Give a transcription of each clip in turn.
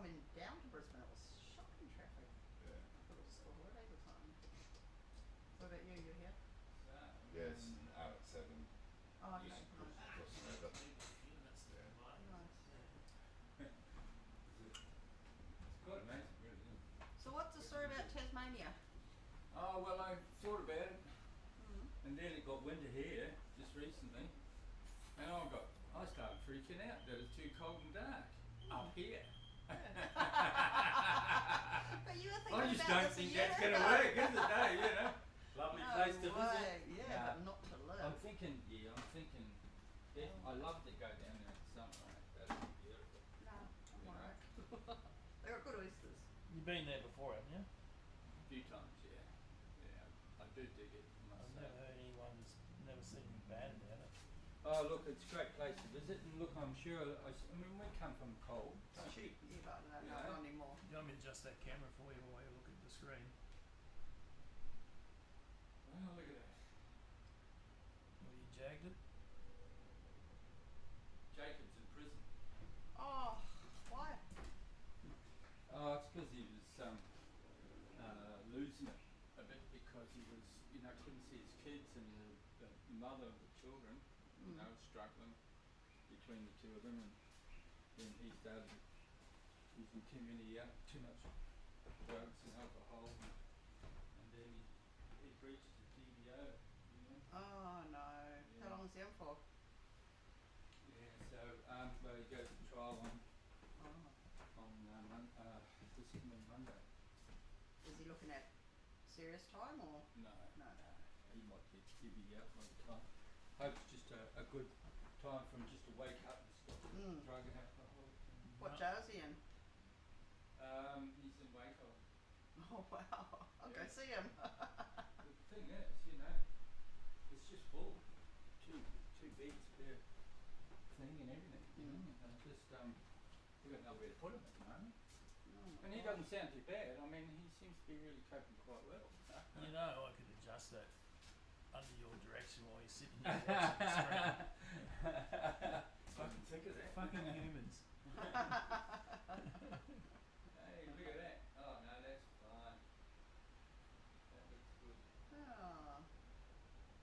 coming down to Brisbane, it was shocking traffic. Yeah. I thought it was school holidays or something. What about you? You're here? Yes, out at 7. Oh, okay. Just Nice. crossing over. Nice. It's quite amazing, really, isn't it? So what's the story about Tasmania? Oh, well, I thought about it, Mm. and then it got winter here just recently, and I started freaking out that it's too cold and dark up here. But you were thinking I just about don't this a think year that's going to ago. work, is it? No, you know, lovely No place to visit. way. Yeah, Nah. but not to live. I'm thinking. I love to go down there in the summer. Right? That'd be beautiful. No, I'm You know? alright. They got good oysters. You've been there before, haven't you? A few times, yeah. Yeah, I do dig it. I must I've say. never heard anyone that's never said anything bad about it. Oh, look, it's a great place to visit, and look, I'm sure. I mean, we come from cold. It's cheap. Yeah, but no, Yeah. not anymore. Do you want me to adjust that camera for you while you look at the screen? Oh, look at that. Well, you jagged it? Jacob's in prison. Oh, why? Oh, it's because he was losing it a bit because he was, couldn't see his kids, and the mother of the children, Mm. struggling between the two of them, and then he started using too much drugs and alcohol, and then he breached the DVO, Oh no. How Yeah. long is he on for? Yeah, so well, he goes to trial on Oh. this coming Monday. Is he looking at serious time or? No, No. he might get divvy out by the time. Hope it's just a good time for him just to wake up and stop Mm. drug and alcohol. What No. jail is he in? He's in Waco. Oh wow. I'll go Yeah. see him. The thing is, it's just full. Two beds per thing and everything. Mm. And just we got nowhere to put him at the moment. Oh my And he God. doesn't sound too bad. I mean, he seems to be really coping quite well. You know, I could adjust that under your direction while you're sitting here watching the screen. I can think of that. Fucking humans. Hey, look at that. Oh no, that's fine. That looks good. Oh.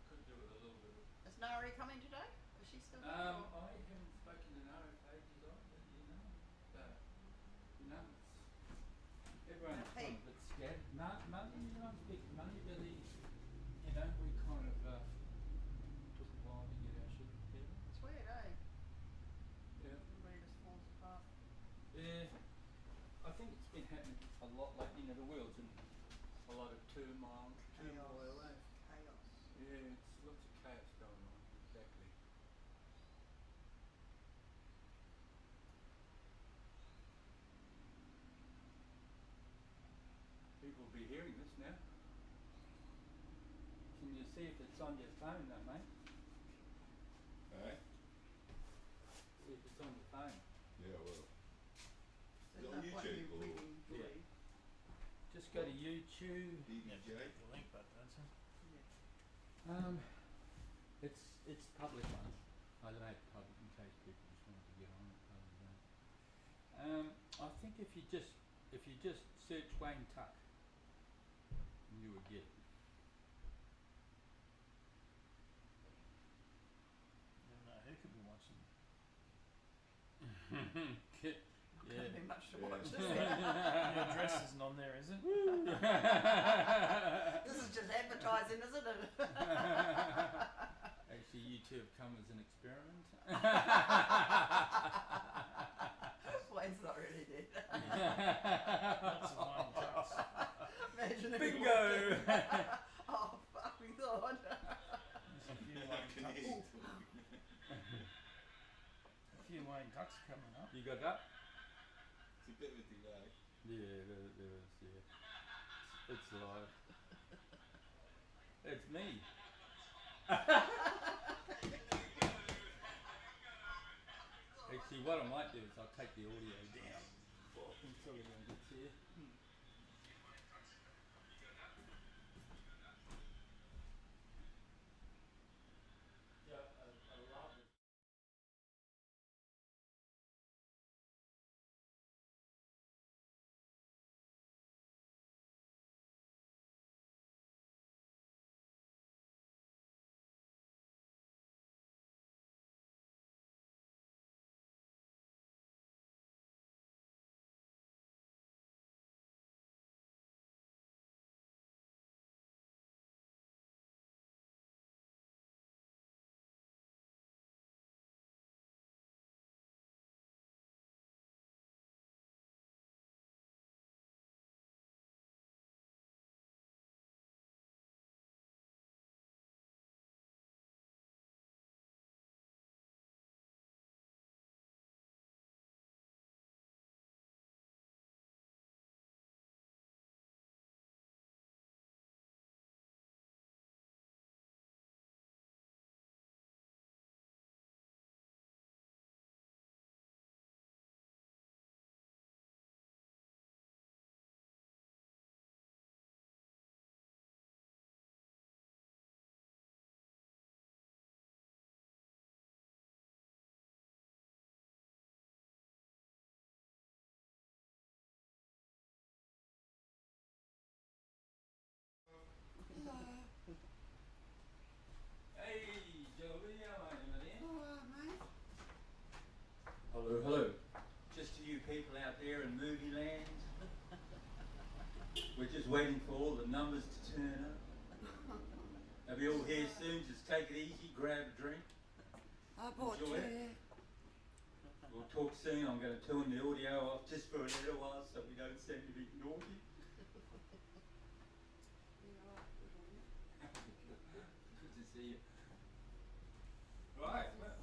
Could do with a little bit of. Is Nari coming today? Is she still here? I or- haven't spoken to Nara for ages either, but everyone's Hey. kind of a bit scattered. Money, I'm speaking money, Billy. We kind of took a while to get our shit together. It's weird, eh? Yeah. Everybody just falls apart. Yeah. I think it's been happening a lot lately. The world's in a lot of turmoil. Turmoil, eh? Chaos. Yeah, it's lots of chaos going on. Exactly. People will be hearing this now. Can you see if it's on your phone though, mate? Eh? See if it's on your phone. Yeah, well. There's it no on point in YouTube you or- reading Yeah. Julie. Just go to YouTube. You have to DDJ? click the link button, don't you? Yeah. It's public one. I don't know if public in case people just wanted to get on it. I think if you just search Wayne Tuck, you would get it. Never know who could be watching. Couldn't be much to Yeah. watch, is Your there? address isn't on there, is it? This is just advertising, isn't it? Actually, YouTube come as an experiment. Wayne's not really dead. Lots of Wayne Tucks. Imagine if he Bingo! walked in. Oh fuck, we thought. There's a few Wayne Can Tucks. you- A few Wayne Tucks coming up. You got that? It's a bit of a delay. Yeah, there is. Yeah, it's live. It's me. Actually, what I might do is I'll take the audio down until everyone gets here. handle it. We'll talk soon. I'm going to turn the audio off just for a little while so we don't sound a bit naughty. Good to see you. Right, well.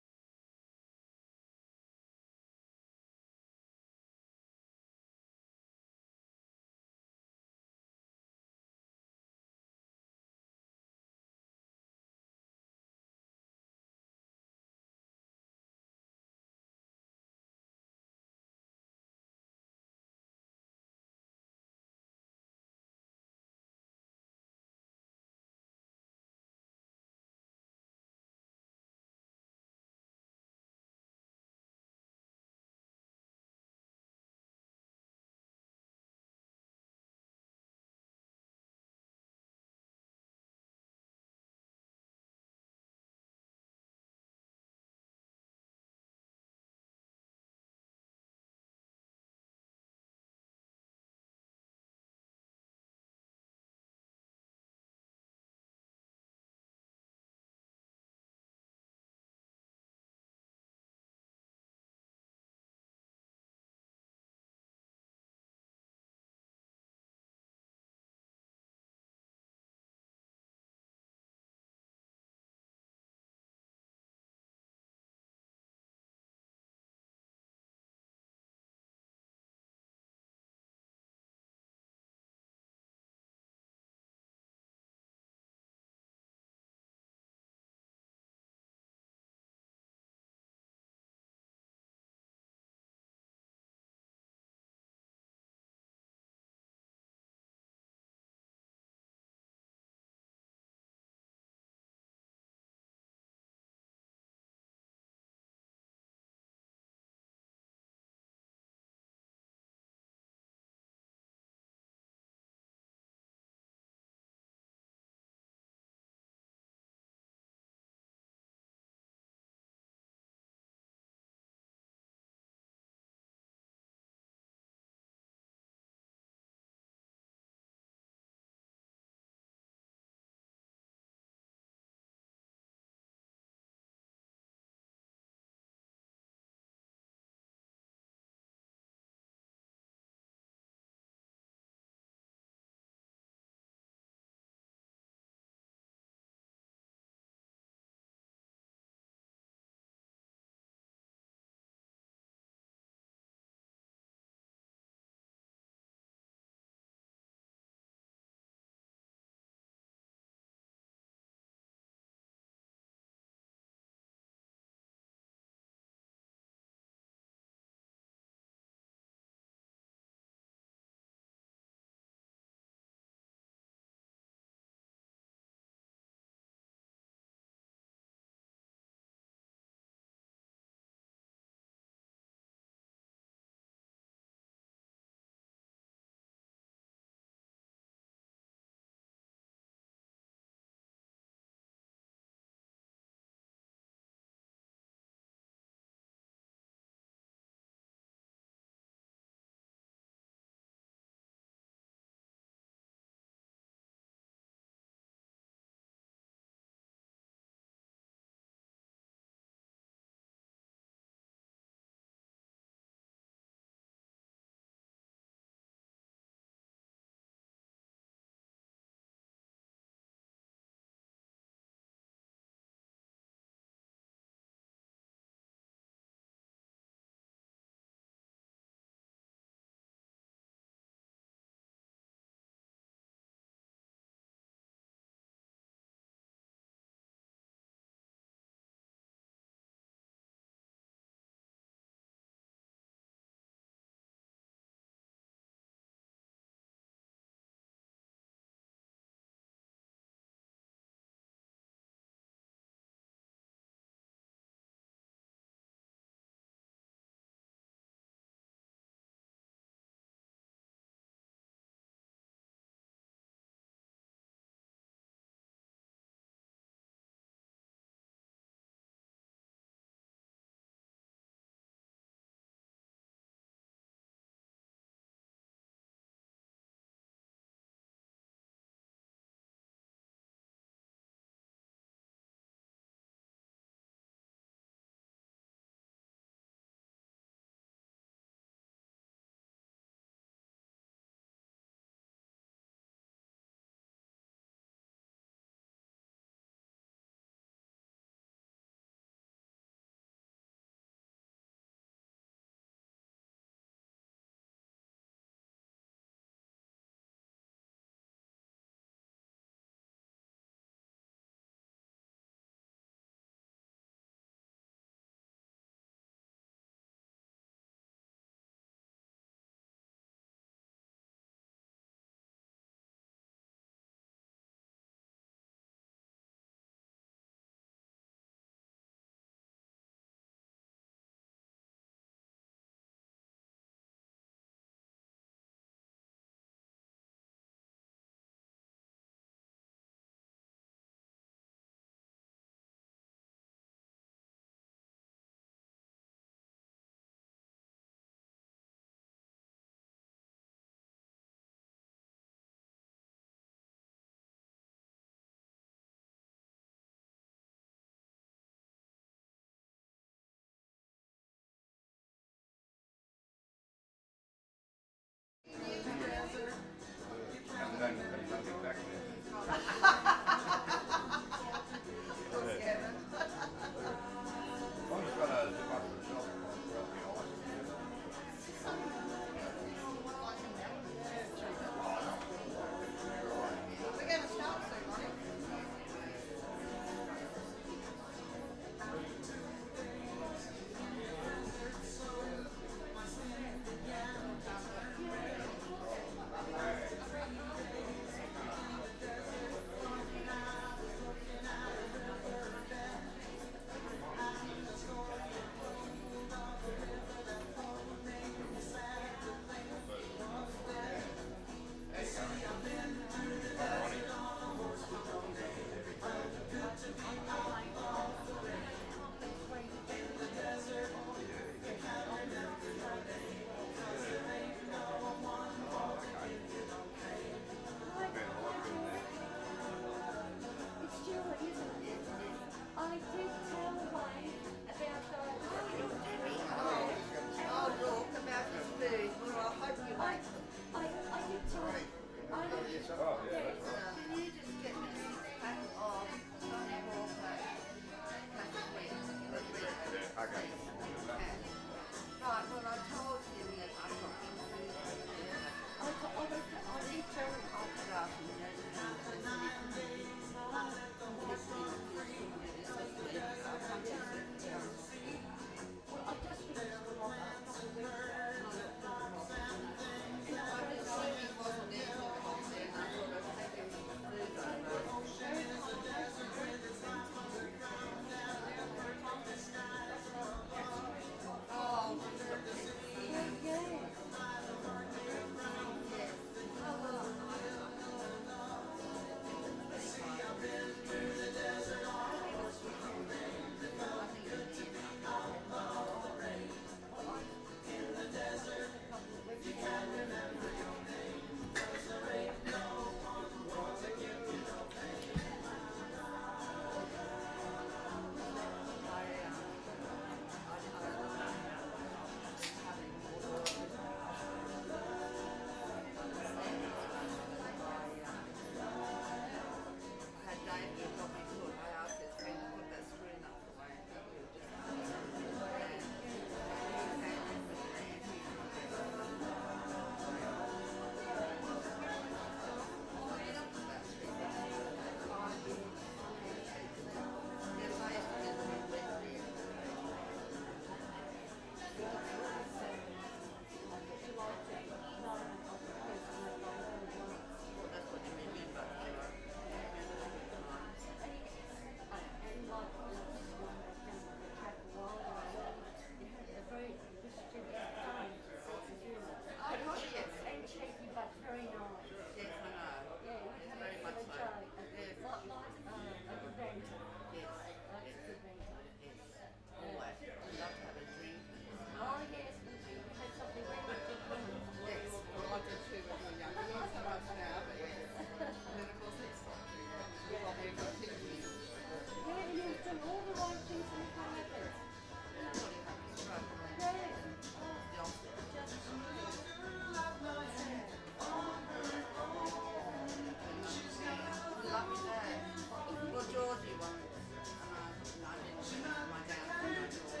Georgie one, and I didn't see my dad and my daughter.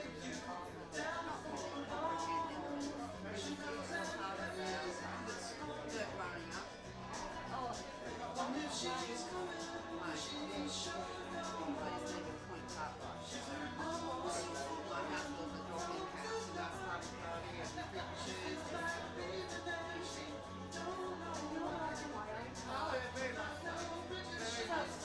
Not really comprehending. She was so hard about dirt running up. Oh, please leave a point up. My house was a jogging house, and I started throwing up the big shoes. Oh, very much so. Very much so.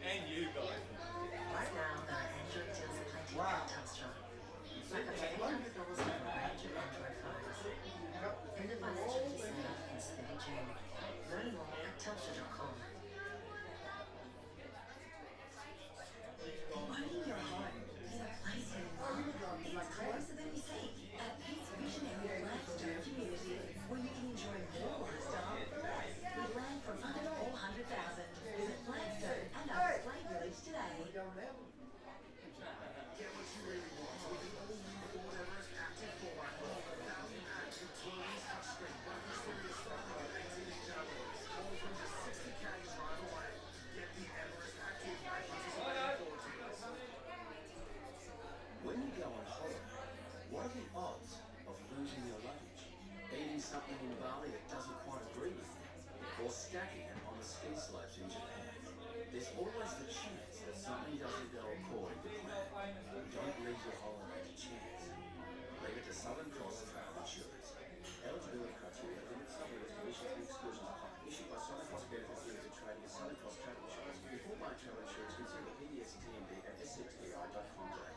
And you guys. Right now, there are Android deals at plenty at Telstra. Like up to $800 off a range of Android phones. End of financial December and steady June. Learn more at telstra.com. Owning your home is a place you love. It's closer than you think at Peace Visionary Lifestyle Community, where you can enjoy more lifestyle. With land from under 400,000, visit Blackstone and our display village today. When you go on holiday, what are the odds of losing your luggage, eating something in Bali that doesn't quite agree with you, or stacking it on the ski slopes in Japan? There's always the chance that something doesn't go according to plan. Don't leave your holiday to chance. Leave it to Southern Cross Travel Insurance. Eligibility criteria, limits, sublimits, commissions, and exclusions apply. Issued by Southern Cross Benefits Limited Trading as Southern Cross Travel Insurance. Before buying travel insurance, consider PDS TMD at s6bi.com.au.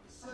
So,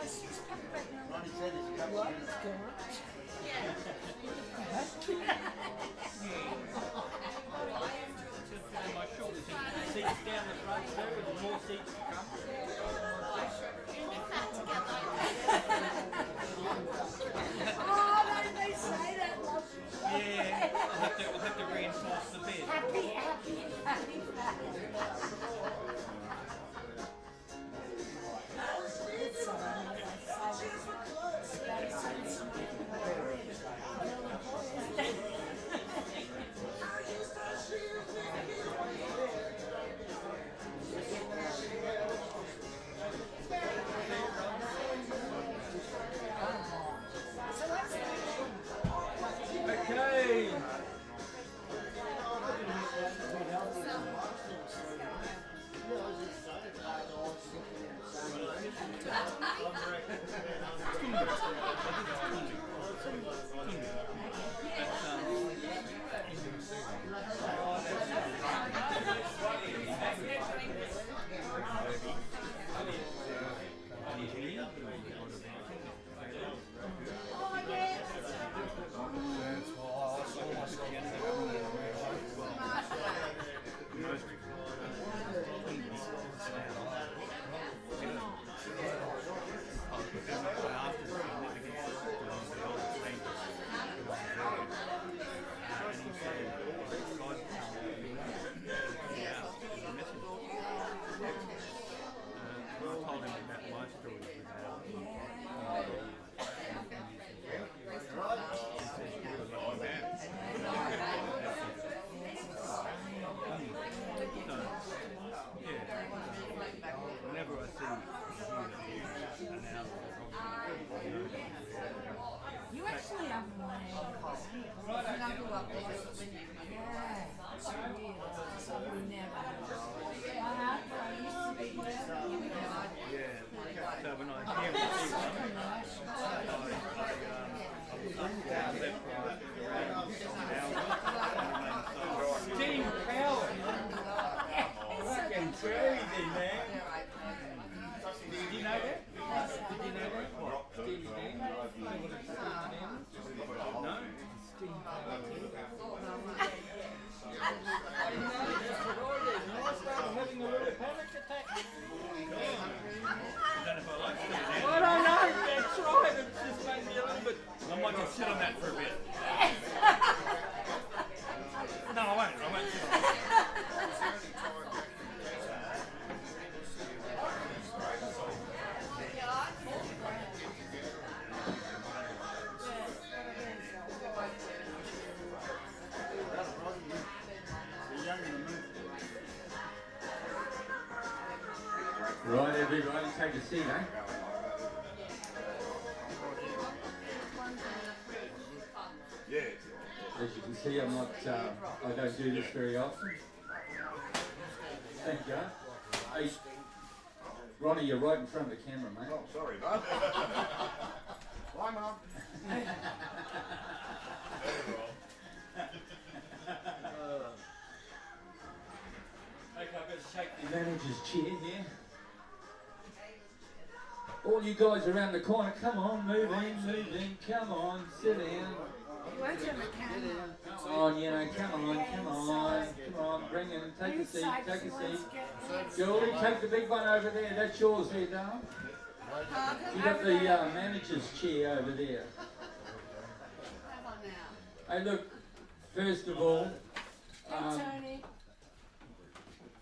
My short seats down the front too, with more seats to come. Oh, they say that, love. Yeah, we'll have to reinforce the bed. Happy. It's all Okay. Whenever I see an hour, You actually have one. Yeah. It's weird. So we never have. I used to be there. so when I hear it, Team Power! Fucking crazy, man! Did you know that? Did you know that? What? Steely Dan? Know what it's Steely Dan? No? Steam Power. I started having a little panic attack. I don't know, that's right, it just made me a little bit. I might just sit on that for a bit. No, I won't sit on that. Right, everybody, take a seat, eh? As you can see, I'm not, I don't do this very often. Thank you. Hey, Ronnie, you're right in front of the camera, mate. Oh, sorry, Mum. Bye, Mum. Okay, I better shake The manager's chair here. All you guys around the corner, come on, move in, come on, sit down. Where's your camera? Come on, you know, come on, bring in, take a seat, take a seat. Julie, take the big one over there, that's yours there, darling. You got the manager's chair over there. Hey, look, first of all, Tony.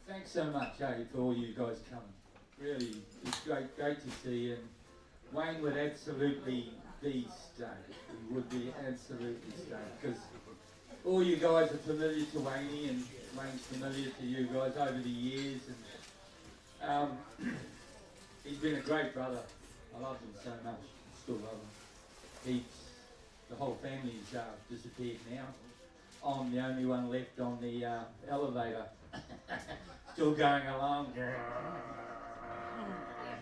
thanks so much, for all you guys coming. Really, it's great to see you. And Wayne would absolutely be stoked. He would be absolutely stoked because all you guys are familiar to Wayne, and Wayne's familiar to you guys over the years. And he's been a great brother. I love him so much. Still love him. The whole family's disappeared now. I'm the only one left on the elevator. Still going along.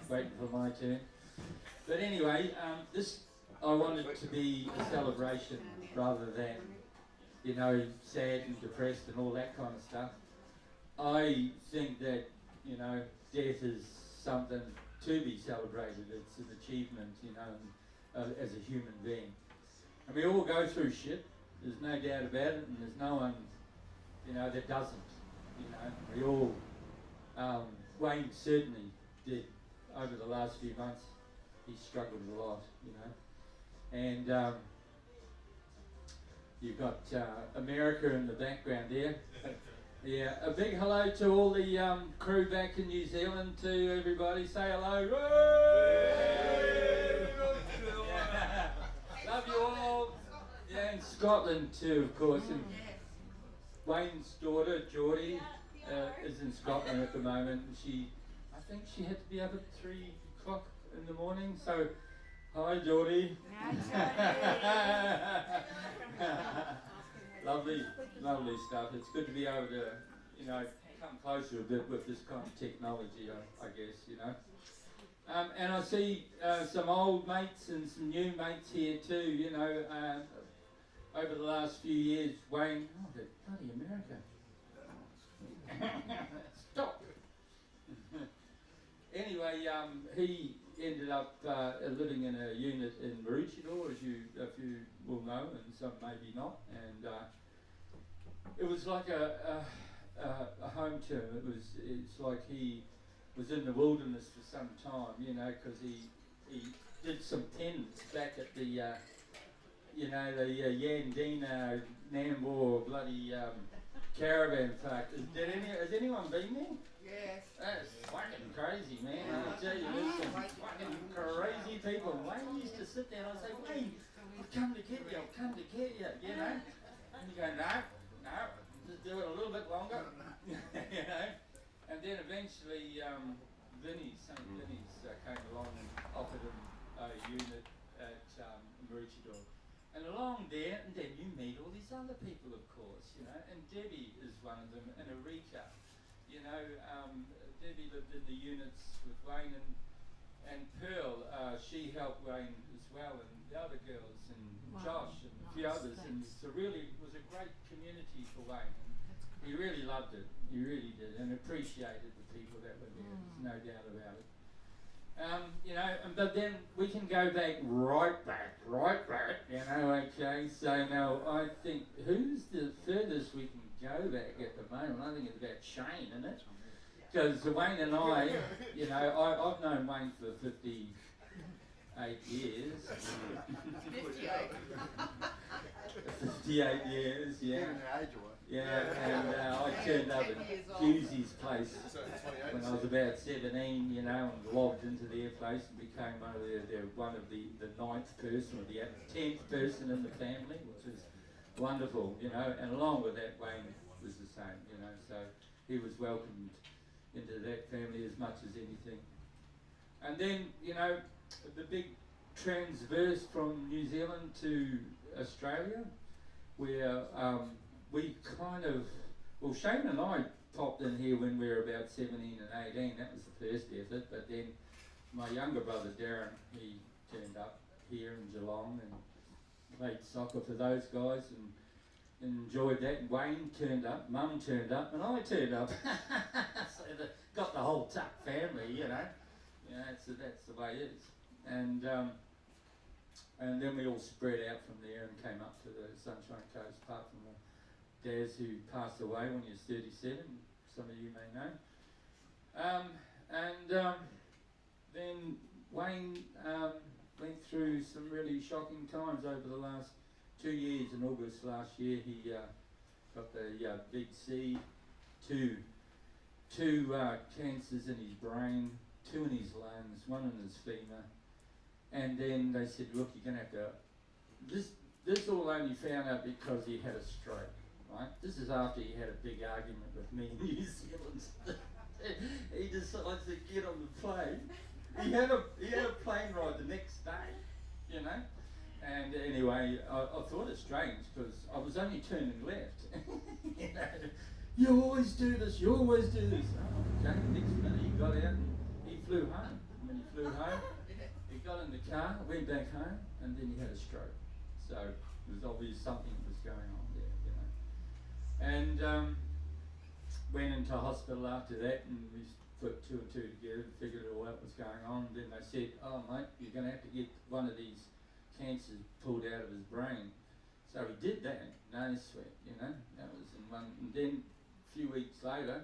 Waiting for my turn. But anyway, I wanted it to be a celebration rather than, you know, sad and depressed and all that kind of stuff. I think that, you know, death is something to be celebrated. It's an achievement, you know, as a human being. And we all go through shit. There's no doubt about it, and there's no one, you know, that doesn't. You know, we all. Wayne certainly did over the last few months. He struggled a lot, you know. And you've got America in the background there. Yeah, a big hello to all the crew back in New Zealand too, everybody. Say hello. Love you all. Yeah, and Scotland too, of course. And Wayne's daughter, Geordie, is in Scotland at the moment. I think she had to be up at 3 o'clock in the morning. So, hi Geordie. Lovely, lovely stuff. It's good to be able to, you know, come closer a bit with this kind of technology, I guess, you know. And I see some old mates and some new mates here too, you know. Over the last few years, Wayne, oh, the bloody America. Stop. Anyway, he ended up living in a unit in Maroochydore, if you will know, and some maybe not. And it was like a home to him. It's like he was in the wilderness for some time, you know, because he did some penance back at the you know, the Yandina Nambour bloody caravan park. Has anyone been there? Yes. That's fucking crazy, man. I tell you, there's some fucking crazy people. Wayne used to sit there and I'd say, Wayne, I'll come to get you, I'll come to get you, you know? And you go, no, just do it a little bit longer, you know? And then eventually, St. Vinny's came along and offered him a unit at Maroochydore. And along there, and then you meet all these other people, of course, you know, and Debbie is one of them, and Erika. You know, Debbie lived in the units with Wayne, and Pearl, she helped Wayne as well, and the other girls, and Josh, and a few others, and it was a great community for Wayne, and he really loved it, he really did, and appreciated the people that were there, there's no doubt about it. You know, but then we can go back, right back, you know, okay, so now I think, who's the furthest we can go back at the moment? I think it's about Shane, isn't it? Because Wayne and I, you know, I've known Wayne for 58 years. 58. 58 years, yeah. Yeah, and I turned up at Hughesy's place when I was about 17, you know, and logged into their place and became one of the ninth person or the 10th person in the family, which is wonderful, you know. And along with that, Wayne was the same, you know. So he was welcomed into that family as much as anything. And then, you know, the big transverse from New Zealand to Australia, where we kind of, well, Shane and I popped in here when we were about 17 and 18. That was the first effort. But then my younger brother Darren, he turned up here in Geelong and played soccer for those guys and enjoyed that. And Wayne turned up, Mum turned up, and I turned up. So got the whole Tuck family, you know. You know, that's the way it is. And then we all spread out from there and came up to the Sunshine Coast, apart from the Daz who passed away when he was 37, some of you may know. Then Wayne went through some really shocking times over the last 2 years. In August last year, he got the big C, two cancers in his brain, 2 in his lungs, 1 in his femur. And then they said, look, you're going to have to... This all only found out because he had a stroke, right? This is after he had a big argument with me in New Zealand. He decides to get on the plane. He had a plane ride the next day, you know? And anyway, I thought it strange because I was only turning left. You know? You always do this, you always do this. Oh, okay, next minute he got out and he flew home. When he flew home, he got in the car, went back home, and then he had a stroke. So it was obvious something was going on there, you know. And went into hospital after that, and we put two and two together and figured all out what's going on. Then they said, oh mate, you're going to have to get one of these cancers pulled out of his brain. So he did that, no sweat, you know, that was in one. And then a few weeks later,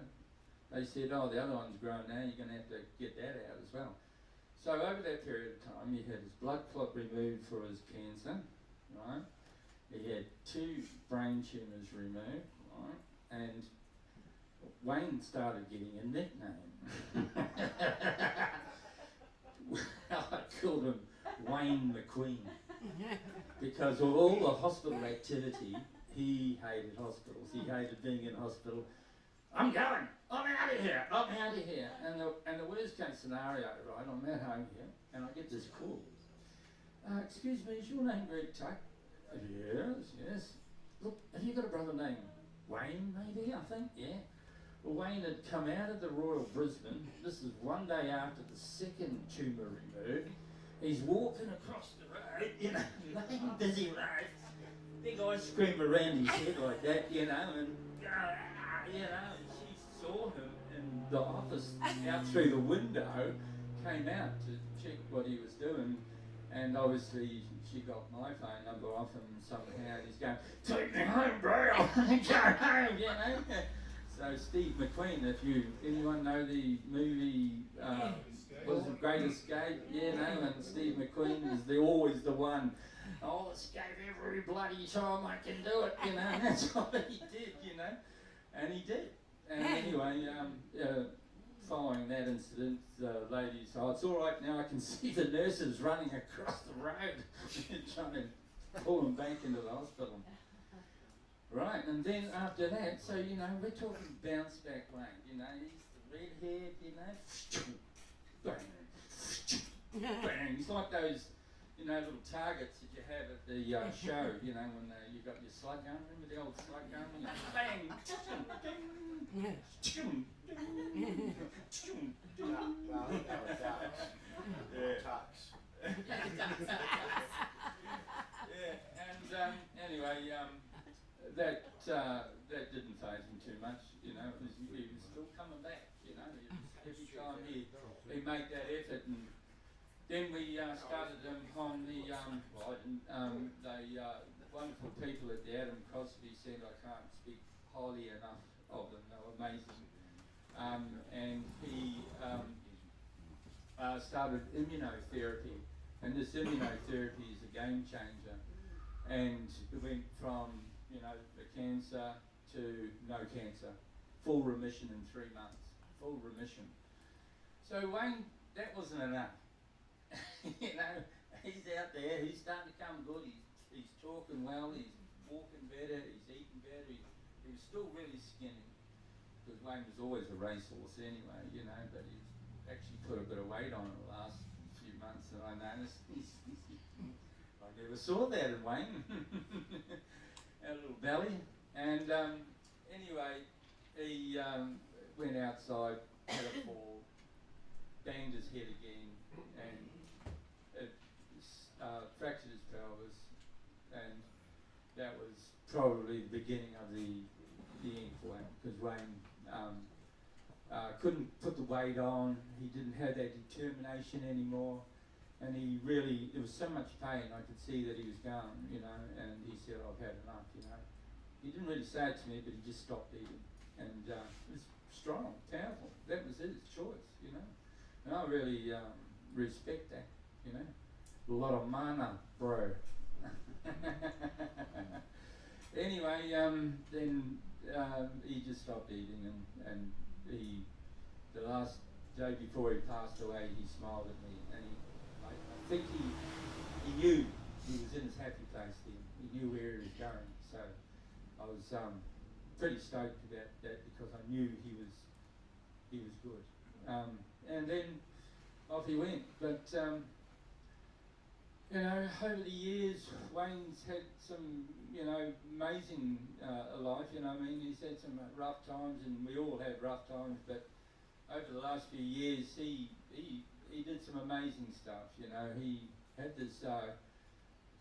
they said, oh, the other one's grown now, you're going to have to get that out as well. So over that period of time, he had his blood clot removed for his cancer, right? He had 2 brain tumours removed, right? And Wayne started getting a nickname. I called him Wayne McQueen because of all the hospital activity. He hated hospitals. He hated being in hospital. I'm going. I'm out of here. I'm out of here. And the worst case scenario, right? I'm at home here, and I get this call. Excuse me, is your name Greg Tuck? Yes. Look, have you got a brother named Wayne? Maybe I think. Yeah. Well, Wayne had come out of the Royal Brisbane. This is one day after the second tumour removed. He's walking across the road, you know, main busy road. Big ice cream around his head like that, you know, and you know, she saw him in the office out through the window, came out to check what he was doing, and obviously she got my phone number off him somehow, and he's going, take me home, bro, I want to go home, you know. So Steve McQueen, if anyone know the movie, what was it, Great Escape? Yeah, no, and Steve McQueen is always the one. I'll escape every bloody time I can do it, you know, and that's what he did, you know, and he did. And anyway, following that incident, the lady said, oh, it's all right now, I can see the nurses running across the road trying to pull him back into the hospital. Right, and then after that, so, you know, we're talking bounce back Wayne, you know, he's the red haired, you know, bang, bang. He's like those, you know, little targets that you have at the show, you know, when you got your slug gun, remember the old slug gun? You know, bang, yeah, and anyway, that didn't faze him too much, you know, he was still coming back, you know, every time he made that effort. And then we started him on the wonderful people at the Adam Crosby Centre. I can't speak highly enough of them, they were amazing. And he started immunotherapy, and this immunotherapy is a game changer. And it went from, you know, the cancer to no cancer, full remission in 3 months, full remission. So Wayne, that wasn't enough. You know, he's out there, he's starting to come good, he's talking well, he's walking better, he's eating better, he was still really skinny, because Wayne was always a racehorse anyway, you know, but he's actually put a bit of weight on in the last few months, and I noticed, I never saw that in Wayne, a little belly, and anyway, he went outside, had a fall, banged his head again, and it fractured his pelvis, and that was probably the beginning of the end for him, because Wayne couldn't put the weight on, he didn't have that determination anymore, and he really, there was so much pain, I could see that he was going, you know, and he said, I've had enough, you know. He didn't really say it to me, but he just stopped eating, and it was strong, powerful, that was his choice, you know. And I really respect that, you know. A lot of mana, bro. Anyway, then he just stopped eating, and the last day before he passed away, he smiled at me, and I think he knew he was in his happy place then. He knew where he was going, so I was pretty stoked about that, because I knew he was good. And then off he went. But you know, over the years, Wayne's had some, you know, amazing life. You know, I mean, he's had some rough times, and we all had rough times. But over the last few years, he did some amazing stuff. You know, he had this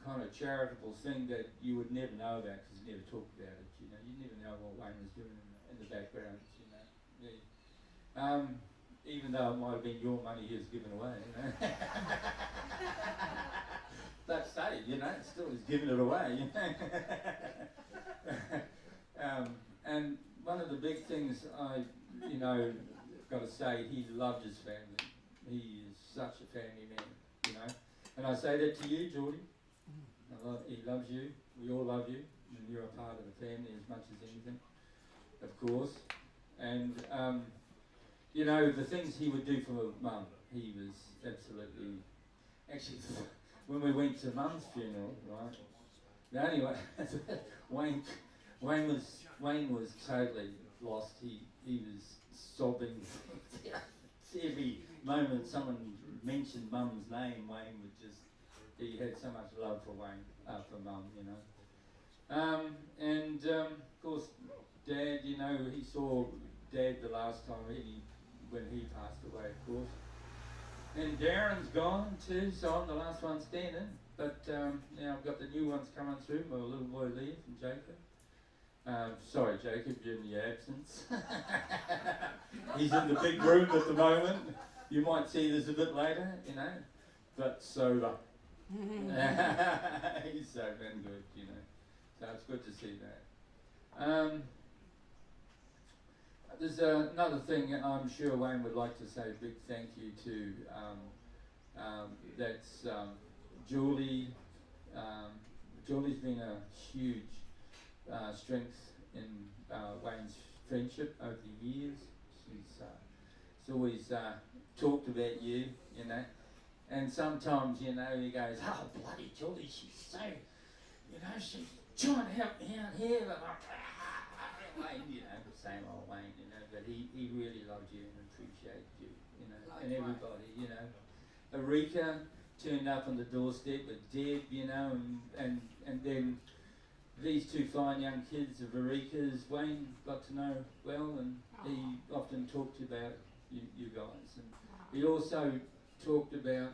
kind of charitable thing that you would never know about, because he never talked about it. You know, you never know what Wayne was doing in the background. You know. even though it might have been your money he was giving away, you know. But say, you know, still he's giving it away, you know. And one of the big things I, you know, got to say, he loved his family. He is such a family man, you know. And I say that to you, Geordie. He loves you. We all love you. And you're a part of the family as much as anything, of course. And, you know, the things he would do for Mum, he was absolutely... Actually, when we went to Mum's funeral, right? The only way... Wayne was totally lost. He was sobbing. Every moment someone mentioned Mum's name, Wayne would just... He had so much love for Mum, you know. And of course, Dad, you know, he saw Dad the last time when he passed away, of course. And Darren's gone too, so I'm the last one standing. But now I've got the new ones coming through, my little boy Lee and Jacob. Sorry, Jacob, in your absence. He's in the big room at the moment. You might see this a bit later, you know, but sober. He's so been good, you know. So it's good to see that. There's another thing I'm sure Wayne would like to say a big thank you to. That's Julie. Julie's been a huge strength in Wayne's friendship over the years. She's always talked about you, you know. And sometimes, you know, he goes, oh, bloody Julie, she's so, you know, she's trying to help me out here. But Wayne, you know, same old Wayne, you know, but he really loved you and appreciated you, you know, and everybody, you know. Erika turned up on the doorstep with Deb, you know, and then these two fine young kids of Erika's, Wayne got to know well, and he often talked about you guys. And he also talked about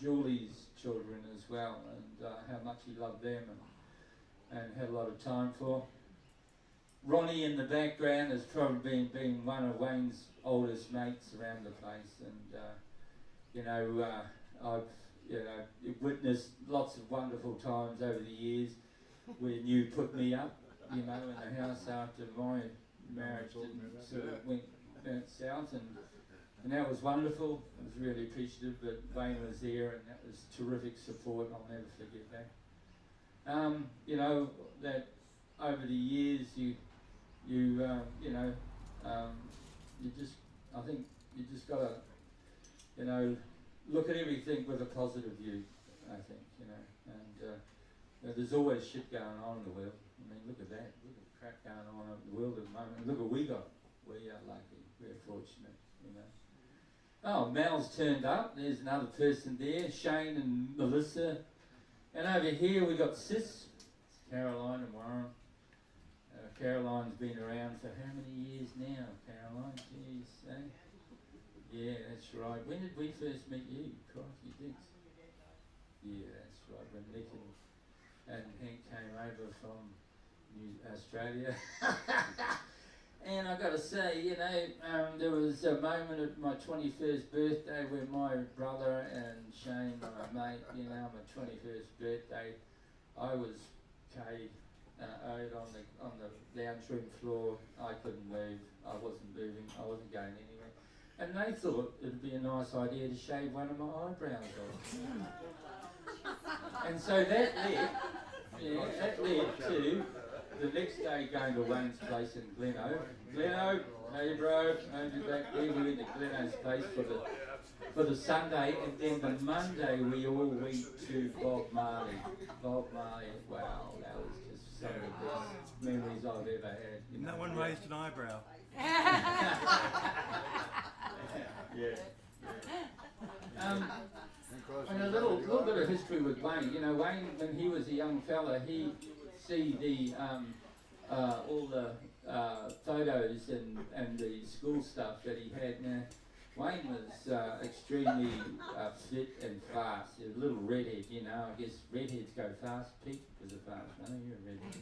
Julie's children as well, and how much he loved them and had a lot of time for. Ronnie in the background has probably been one of Wayne's oldest mates around the place, and you know, I've witnessed lots of wonderful times over the years when you put me up, you know, in the house after my marriage sort of went south, and that was wonderful. I was really appreciative that Wayne was there, and that was terrific support. I'll never forget that. You know, that over the years you know, I think you just gotta, you know, look at everything with a positive view, I think, you know, and you know, there's always shit going on in the world. I mean, look at that, look at the crap going on in the world at the moment. Look what we got. We are lucky, we're fortunate, you know. Oh, Mel's turned up, there's another person there, Shane and Melissa. And over here we got Sis, Caroline and Warren. Caroline's been around for how many years now, Caroline? Jeez, eh? Yeah, that's right. When did we first meet you? Crikey, Dix. Yeah, that's right. When Nick and Hank came over from Australia. And I've got to say, you know, there was a moment at my 21st birthday where my brother and Shane, my mate, you know, my 21st birthday, I was out on the lounge room floor. I couldn't move. I wasn't moving. I wasn't going anywhere. And they thought it'd be a nice idea to shave one of my eyebrows off. And so that led to the next day going to Wayne's place in Gleno. Gleno, hey bro, I'll be back there. We went to Gleno's place for the Sunday, and then the Monday we all went to Bob Marley. Bob Marley, wow, that was just some of the best memories I've ever had. You know? No one raised an eyebrow. Yeah. And a little bit of history with Wayne. You know, Wayne, when he was a young fella, he see the all the photos and the school stuff that he had. Now, Wayne was extremely fit and fast. He was a little redhead, you know. I guess redheads go fast. Pete was a fast runner. You're a redhead.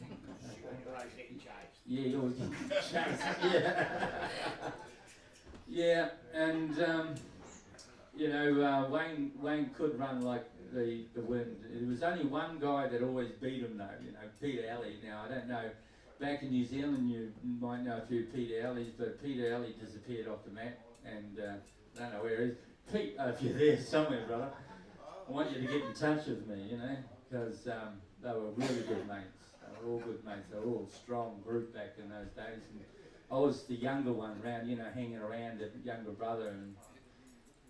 Yeah, you always get chased. Yeah. Yeah, and you know, Wayne could run like the wind. There was only one guy that always beat him though. You know, Peter Alley. Now I don't know. Back in New Zealand, you might know a few Peter Alleys, but Peter Alley disappeared off the map, and I don't know where he is. Pete, if you're there somewhere, brother, I want you to get in touch with me, you know, because they were really good mates. They were all good mates. They were all a strong group back in those days. And I was the younger one around, you know, hanging around the younger brother, and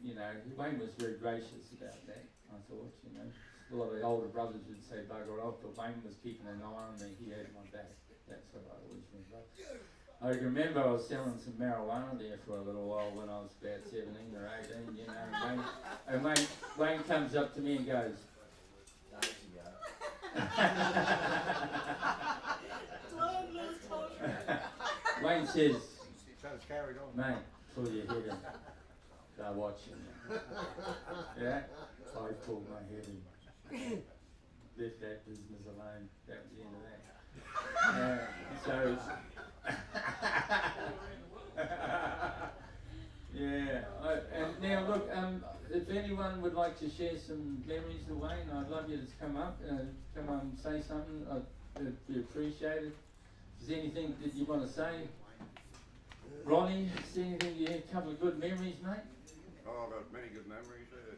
you know, Wayne was very gracious about that. I thought, you know, a lot of the older brothers would say bugger off, but Wayne was keeping an eye on me. He had my back. That's what I always remember. I remember I was selling some marijuana there for a little while when I was about 17 or 18, you know, and Wayne comes up to me and goes, Wayne says, mate, pull your head in. They're watching you. Yeah? So I pulled my head in. Left that business alone. That was the end of that. So, yeah. And now look, if anyone would like to share some memories of Wayne, I'd love you to come up, come on and say something. I'd be appreciated. Is there anything that you want to say? Ronnie, is there anything you had? A couple of good memories, mate? Oh, I've got many good memories there.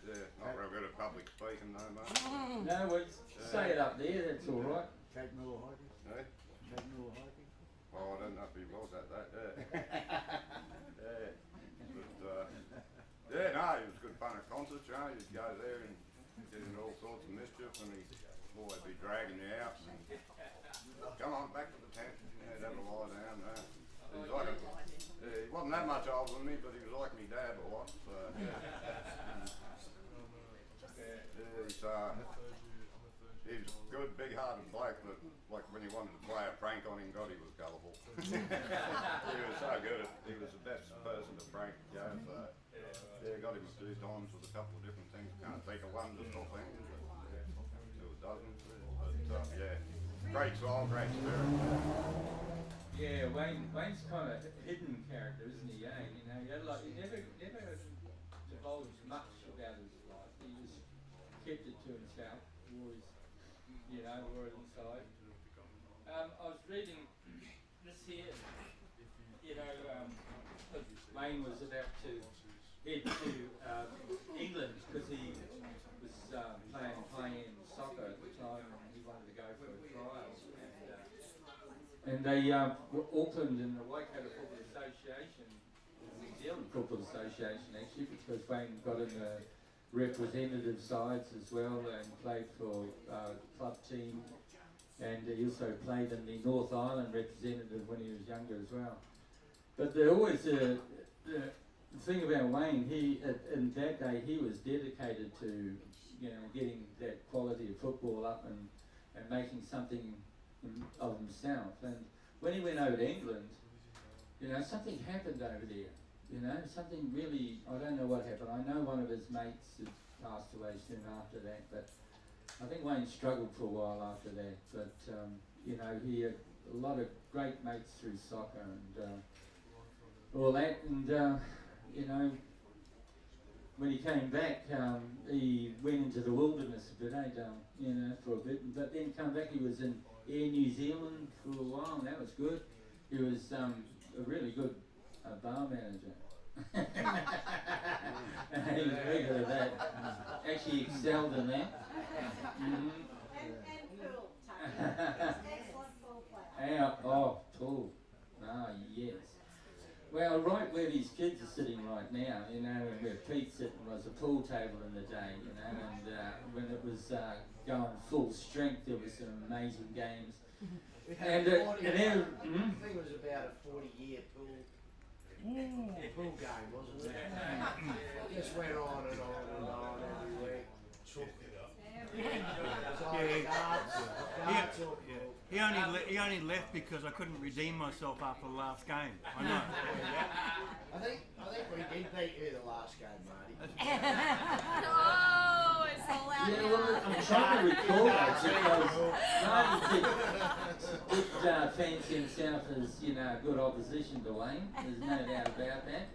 Yeah, not real good at public speaking though, mate. No, well, say it up there, that's all right. Cape Miller hiking? Eh? Cape Miller hiking? Oh, I don't know if he was at that, yeah. Yeah. But, yeah, no, it was good fun at concerts, you know. You'd go there and get into all sorts of mischief, and he'd always be dragging you out. And, come on, back to the tent. Yeah, have a lie down. He was like he wasn't that much older than me, but he was like me dad a lot. So, yeah. He's a good, big-hearted bloke, but like when you wanted to play a prank on him, God, he was gullible. He was so good. He was the best person to prank, you know. So, yeah, got him a few times with a couple of different things. Can't think of one just offhand, but there were dozens. But yeah, great soul, great spirit. Yeah, Wayne's kind of a hidden character, isn't he? Yeah, you know, he never divulged much about his life. He just kept it to himself. Always, you know, wore it inside. I was reading this here. You know, Wayne was about to head to England because he was playing soccer at the time, and he wanted to go for a trial. And they, Auckland and the Waikato Football Association, New Zealand Football Association actually, because Wayne got in the representative sides as well and played for the club team, and he also played in the North Island representative when he was younger as well. But there always, the thing about Wayne, in that day he was dedicated to, you know, getting that quality of football up and making something of himself. And when he went over to England, you know, something happened over there. You know, something really, I don't know what happened. I know one of his mates had passed away soon after that, but I think Wayne struggled for a while after that. But, you know, he had a lot of great mates through soccer and all that. And, you know, when he came back, he went into the wilderness a bit, you know, for a bit. But then come back, he was in Air New Zealand for a while, and that was good. He was a really good bar manager. He was very good at that. Actually excelled in that. Mm-hmm. And pool, excellent pool player. And, oh, pool. Ah, yes. Well, right where these kids are sitting right now, you know, and where Pete's sitting was a pool table in the day, you know, and when it was going full strength, there was some amazing games. I think it was about a 40-year pool game, wasn't it? Just went on and on and on every week. Darts or pool. He only left because I couldn't redeem myself after the last game. I know. I think we did beat you the last game, Marty. Oh, it's all out Yeah, now. well, I'm trying to recall that because Marty did fancy himself as, you know, a good opposition to Wayne. There's no doubt about that.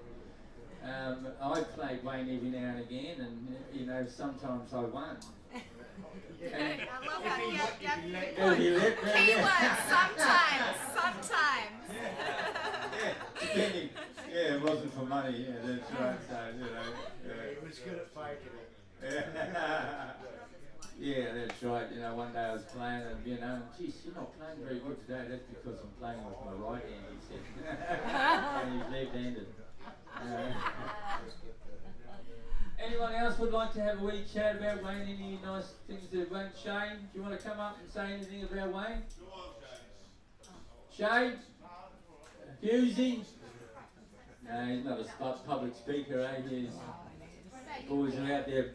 I played Wayne every now and again, and, you know, sometimes I won. I love how you have Oh, he let that, Keyword, sometimes. Yeah, depending. Yeah, it wasn't for money. Yeah, that's right. So, you know. He was good at faking it. Yeah, that's right. You know, one day I was playing and, you know, geez, you're not playing very good today. That's because I'm playing with my right hand, he said. And he's left-handed. Anyone else would like to have a wee chat about Wayne? Any nice things that Wayne? Shane, do you want to come up and say anything about Wayne? Shane? Husey? No, he's not a public speaker, eh? He's always out there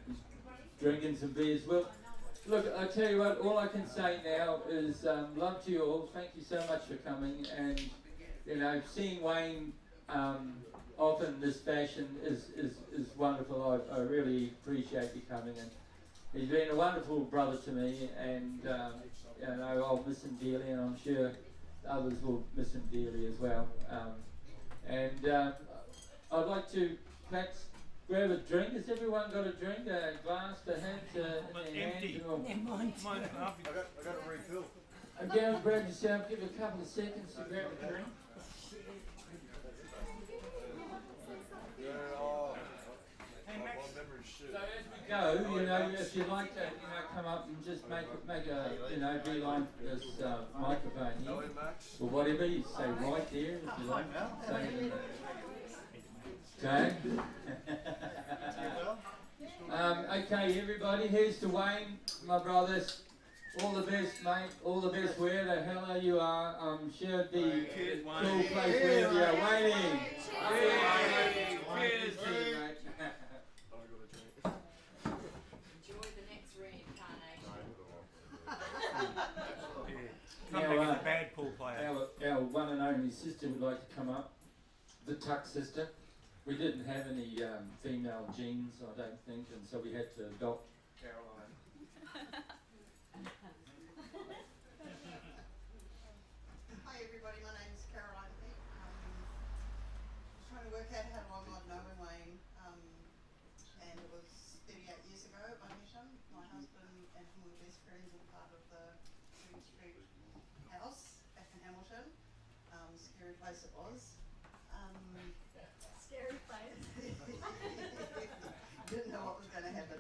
drinking some beers. Well, look, I tell you what, all I can say now is love to you all. Thank you so much for coming. And, you know, seeing Wayne off in this fashion is wonderful. I really appreciate you coming. And he's been a wonderful brother to me. And, you know, I'll miss him dearly. And I'm sure others will miss him dearly as well. I'd like to perhaps grab a drink. Has everyone got a drink? A glass to have in their Empty. hands? Or I got a refill. go and grab yourself. Give it a couple of seconds to grab a drink. So as we go, you know, if you'd like to, you know, come up and just make a, you know, beeline for this microphone here, or whatever, you say right there, if you like. Say it. Okay. Okay, everybody, here's to Wayne, my brothers. All the best, mate. All the best wherever the hell you are. I'm sure it'd be a cool place wherever you are. Wayne. Cheers to you, mate. Enjoy the next reincarnation. Come back as a bad pool player. Our one and only sister would like to come up. The Tuck sister. We didn't have any female genes, I don't think, and so we had to adopt Caroline. Hi everybody, my name is Caroline Peck. Trying to work out how long I've known Wayne, and it was 38 years ago I met him. My husband and him were best friends and part of the Green Street house back in Hamilton. Scary place it was. Scary place. Didn't know what was going to happen.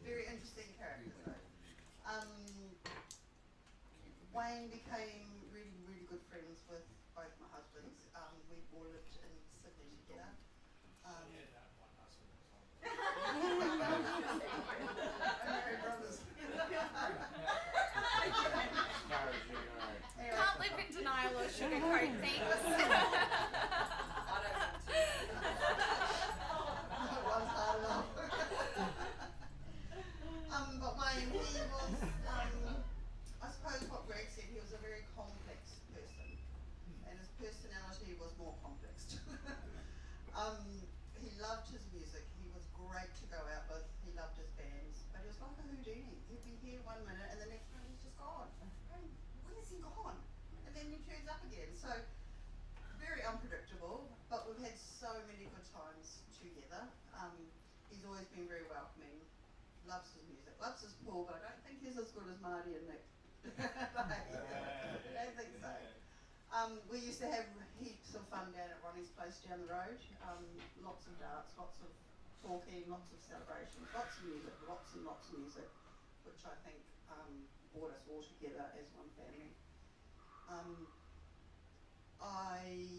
Very interesting character though. Wayne became really, really good friends with both my husbands. We all lived in Sydney together. Married brothers. Can't live in denial or sugarcoat things. One's hard enough. But Wayne, he was, I suppose what Greg said, he was a very complex person. And his personality was more complex. He loved his music. He was great to go out with. He loved his bands. But he was like a Houdini. He'd be here 1 minute and the next minute he's just gone. And where's he gone? And then he turns up again. So very unpredictable, but we've had so many good times together. He's always been very welcoming, loves his music, loves his pool, but I don't think he's as good as Marty and Nick. I don't think so. We used to have heaps of fun down at Ronnie's place down the road. Lots of darts, lots of talking, lots of celebrations, lots of music, lots and lots of music, which I think brought us all together as one family. I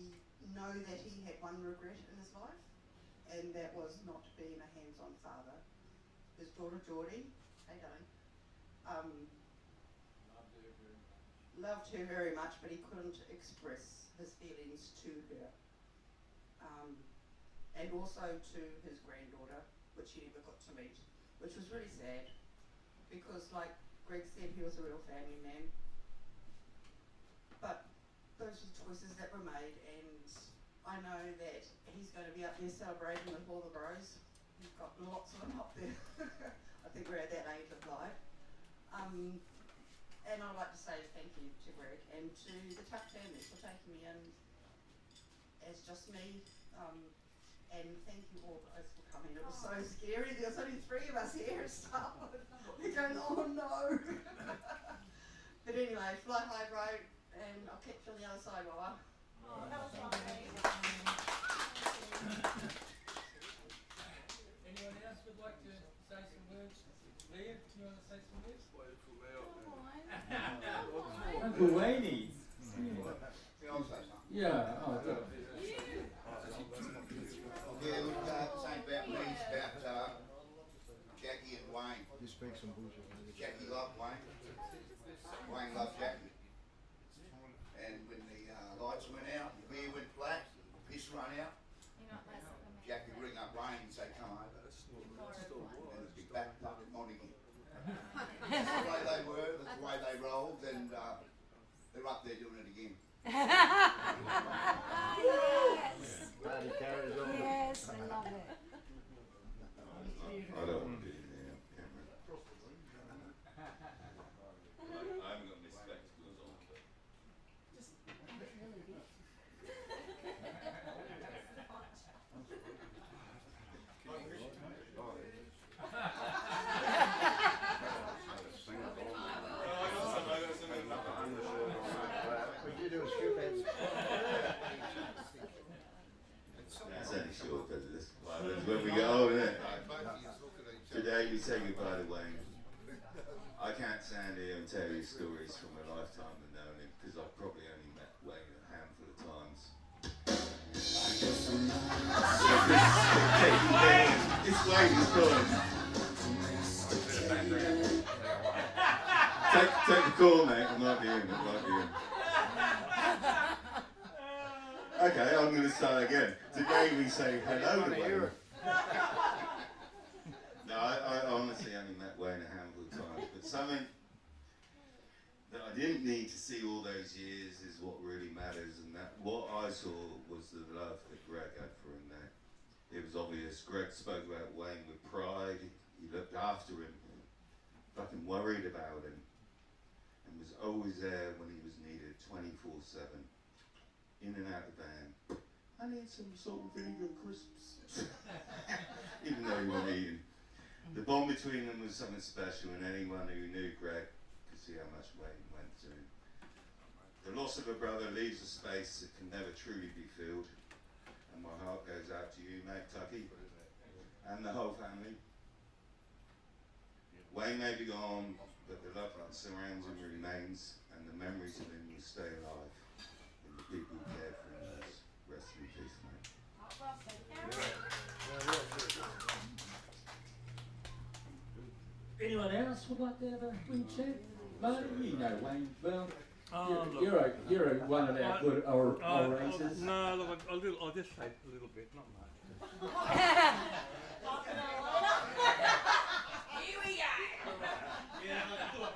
know that he had one regret in his life, and that was not being a hands-on father. His daughter Geordie, hey darling, loved her very much, but he couldn't express his feelings to her. And also to his granddaughter, which he never got to meet, which was really sad, because like Greg said, he was a real family man. but those were choices that were made, and I know that he's going to be up there celebrating with all the bros. We've got lots of them up there. I think we're at that age of life. And I'd like to say thank you to Greg and to the Tuck family for taking me in as just me. And thank you all guys for coming. It was so scary. There was only 3 of us here at start. We're going, oh no. But anyway, fly high, bro, and I'll catch you on the other side, Wawa. Oh, that was lovely. Anyone else would like to say some words? Leah, do you want to say some words? Uncle Wayne. Yeah. Oh, good. Yeah, look, this ain't about me, it's about Jackie and Wayne. You speak some bullshit. Jackie loved Wayne. Wayne loved Jackie. And when the lights went out, the beer went flat, the piss run out, Jackie would ring up Wayne and say, come over. And it'd be back up on again. That's the way they were, that's the way they rolled, and they're up there doing it again. Yes. Party carries on. Yes, I love it. I don't want to do it now, Cameron. I haven't got my spectacles on, but... Would you do a strip dance? That's only short because this is when we get old, isn't it? Today we say goodbye to Wayne. I can't stand here and tell you stories from a lifetime of knowing him because I've probably only met Wayne a handful of times. This Wayne is calling. Take the call, mate. It might be him. It might be him. Okay, I'm going to start again. Today we say hello to Wayne. No, I honestly only met Wayne a handful of times, but something that I didn't need to see all those years is what really matters, and that what I saw was the love that Greg had for him there. It was obvious. Greg spoke about Wayne with pride. He looked after him, fucking worried about him, and was always there when he was needed, 24/7. In and out of the van. I need some salt and vinegar crisps. Even though he wasn't eating. The bond between them was something special, and anyone who knew Greg could see how much Wayne went to him. The loss of a brother leaves a space that can never truly be filled, and my heart goes out to you, mate, Tucky, and the whole family. Wayne may be gone, but the love that surrounds him remains, and the memories of him will stay alive. And the people who cared for him most. Rest in peace, mate. Anyone else would like to have a wing chat? Marty, you know Wayne well. Look, You're one of our good orators. No, look, I'll just say a little bit, not much. Here we go. Yeah,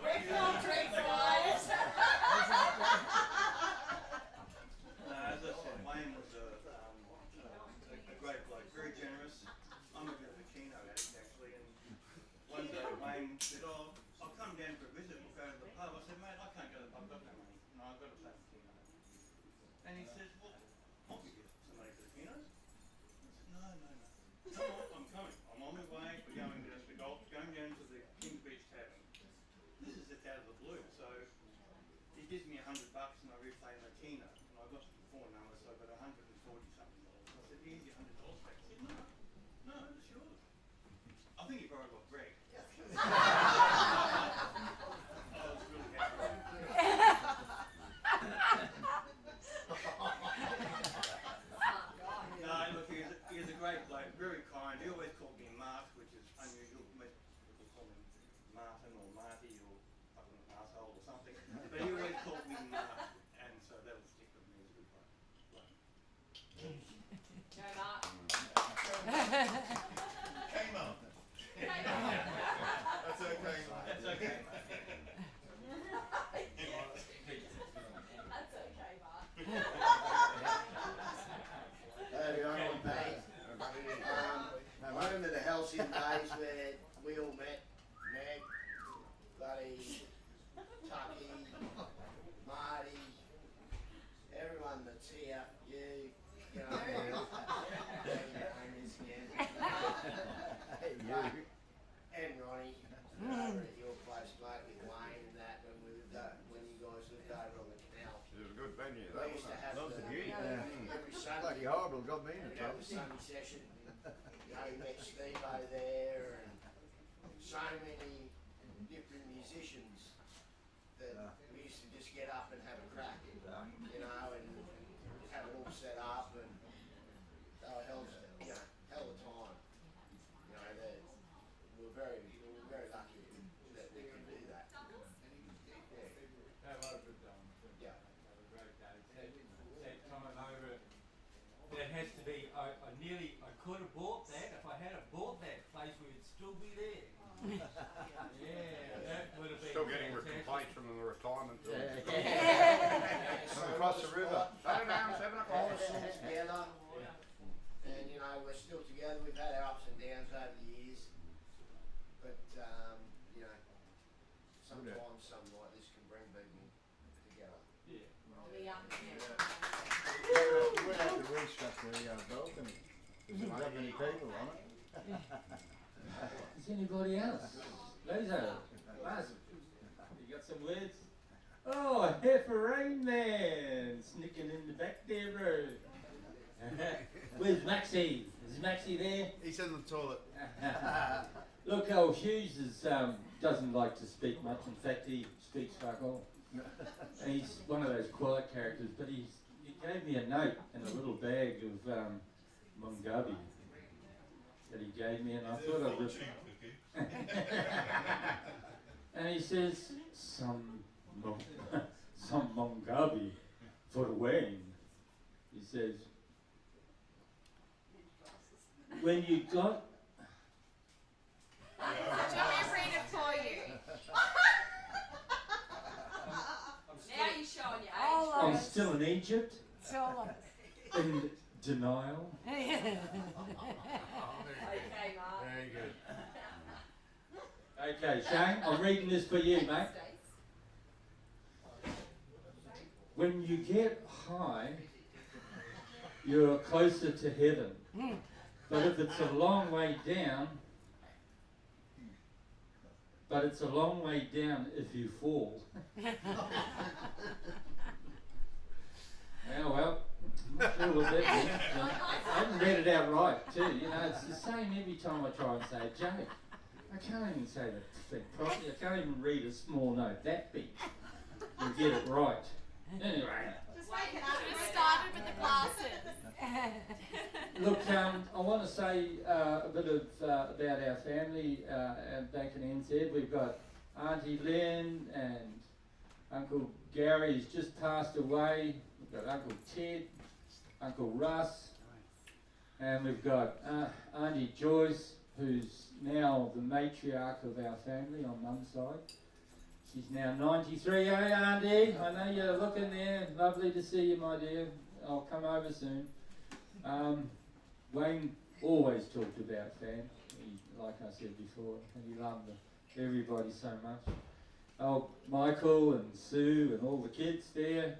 We're full drinks, guys. As I said, Wayne was a great bloke, very generous. I'm a bit of a keno addict actually, and one day Wayne said, "Oh, I'll come down for a visit. We'll go to the pub." I said, "Mate, I can't go to the pub. I've got no money. No, I've got to play the keno." And he says, "Well, I'll give you some money for the kenos." I said, "No. Come on, I'm coming. I'm on my way. We're going to the golf, going down to the Kings Beach Tavern." This is just out of the blue, so he gives me $100 and I replay my keno. And I got 4 numbers, so I got $140 something. I said, "Here's your $100 back." He said, No, it's yours. I think he borrowed off Greg. I was really happy. No, look, he's a great bloke, very kind. He always called me Mart, which is unusual. Most people call him Martin or Marty or fucking asshole or something. But he always called me Mart, and so that'll stick with me as a good bloke. Go, Mark. Came up. That's okay, mate. That's okay, mate. That's okay. bloody horrible, got me in And trouble. that was Sunday session. You know, we met Steve-O there and so many different musicians that we used to just get up and have a crack, you know, and have it all set up, and they were hell of a time. You know, that we were very lucky that we could do that. They were a good time. Yeah. They were great days. That time over, there has to be, I could have bought that. If I had have bought that place, we would still be there. Yeah, that would have been Still getting fantastic. complaints from the retirement. From across the river. Saturday down 7 All o'clock. still together, and you know, we're still together. We've had our ups and downs over the years, but you know, sometimes something like this can bring people together. Yeah. We had to restructure the balcony. There's not that many people on it. Is anybody else? Laser, Laz, you got some words? Oh, a heifer rain man, sneaking in the back there, bro. Where's Maxie? Is Maxie there? He's in the toilet. Look, old Hughes doesn't like to speak much. In fact, he speaks fuck all. And he's one of those quiet characters, but he gave me a note in a little bag of Mungabi that he gave me, and I thought I'd rip. And he says, some Mungabi for Wayne. He says, when you got... Do you want me to read it for you? Now you're showing your age. I'm still in Egypt, It's all of us. in denial. Okay, Mark. Very good. Okay, Shane, I'm reading this for you, mate. When you get high, you're closer to heaven. But if it's a long way down, if you fall. Well, I'm not sure what that means. I haven't read it out right, too. You know, it's the same every time I try and say a joke. I can't even say the thing properly. I can't even read a small note that big and get it right. Anyway. Just make it up. Just started with the glasses. Look, I want to say a bit of about our family back in NZ. We've got Auntie Lynn and Uncle Gary has just passed away. We've got Uncle Ted, Uncle Russ, and we've got Auntie Joyce, who's now the matriarch of our family on Mum's side. She's now 93. Hey, Auntie, I know you're looking there. Lovely to see you, my dear. I'll come over soon. Wayne always talked about Fan, like I said before, and he loved everybody so much. Oh, Michael and Sue and all the kids there.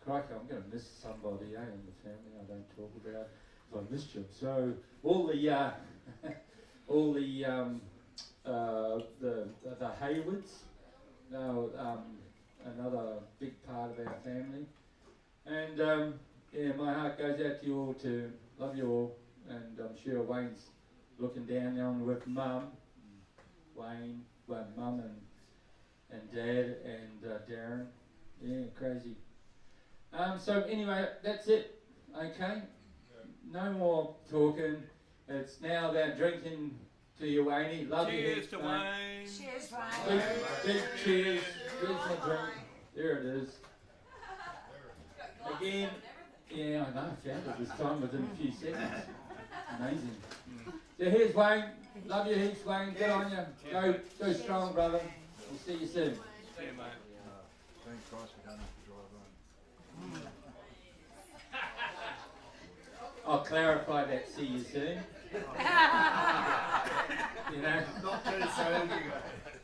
Crikey, I'm going to miss somebody, in the family I don't talk about if I missed you. So all the the Haywoods, another big part of our family, and yeah, my heart goes out to you all too. Love you all, and I'm sure Wayne's looking down on with Mum, Mum and Dad and Darren. Yeah, crazy. So anyway, that's it. Okay, no more talking. It's now about drinking to you, Wayne. Love you. Cheers to Wayne. Cheers, Big, Wayne. big cheers. Here's my drink. There it is. Again, yeah, I know, I found it this time within a few seconds. Amazing. So here's Wayne. Love you heaps, Wayne. Good on you. Go strong, brother. We'll see you soon. See you, mate. Thank Christ we don't have to drive home. I'll clarify that. See you soon. You know. Not too soon.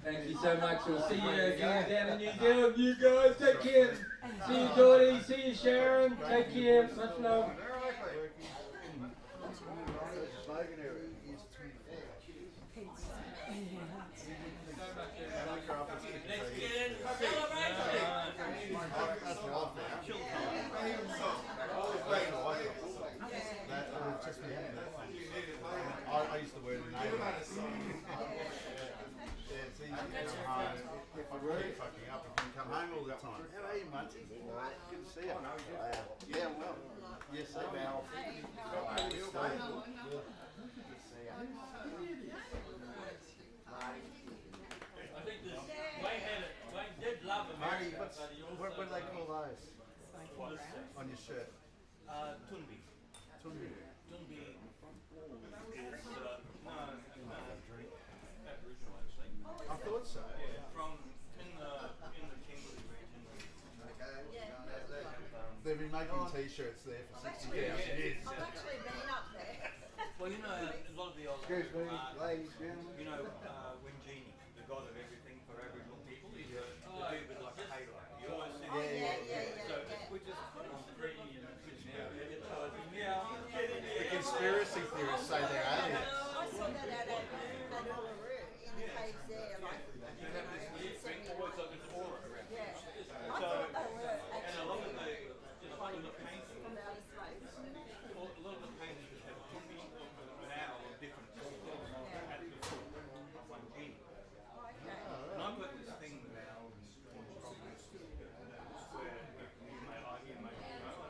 Thank you so much. We'll see you again down in New Zealand. You guys take care. See you, Dottie. See you, Sharon. Take care. Much love. Celebration. used to wear the name. Yeah, it's easy to come home. If I keep fucking up, I can come home all the time. How are you, Munty? Good to see you. Yeah, well. Yes, sir. Val. Good to see you. I think this Wayne did love Marty, America, what do they call those? On your shirt? Tunbi. Tunbi. Tunbi is, Aboriginal actually. I thought so. Yeah, from, in the Kimberley region. They've been making t-shirts there for 60,000 years. I've actually been up there. Well, you know, a lot of the old, Excuse me, ladies and gentlemen. you know, Wingini, the god of everything for Aboriginal people, he's a dude with like a halo. You always see So we just put on three and The conspiracy theorists say they're aliens. I saw that out at Uluru in the caves there, like, you have this weird thing, always like this aura around. yeah. I So, thought they were and a lot of the, actually a lot of the paintings, from outer space. a lot of the paintings that have Tumbi now are different at the foot of one gene. And I've got this thing now where you may argue, may not know,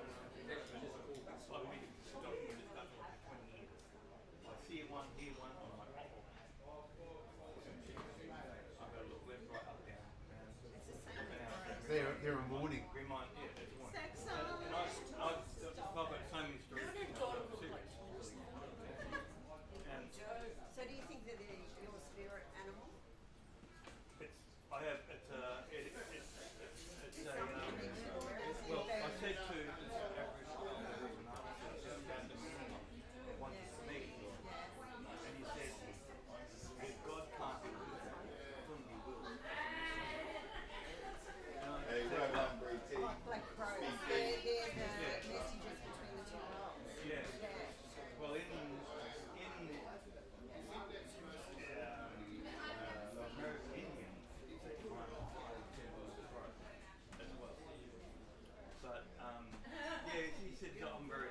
it's like me stopping with this stuff for 20 years. I see one, hear one, I'm like, I've got to look left, right, up, down. They're a warning. Remind, yeah, it's one. And I've got so many stories. And So do you think that it is your spirit animal? I have, it's a, well, I said to this Aboriginal artist down to me, once to me, and he said, if God can't be good, Tundi will. Hey, well done, BT. Like crows, they're the messages between the two worlds. Yeah. Yeah. Well, in American Indian, they find as well. But yeah, he said I'm very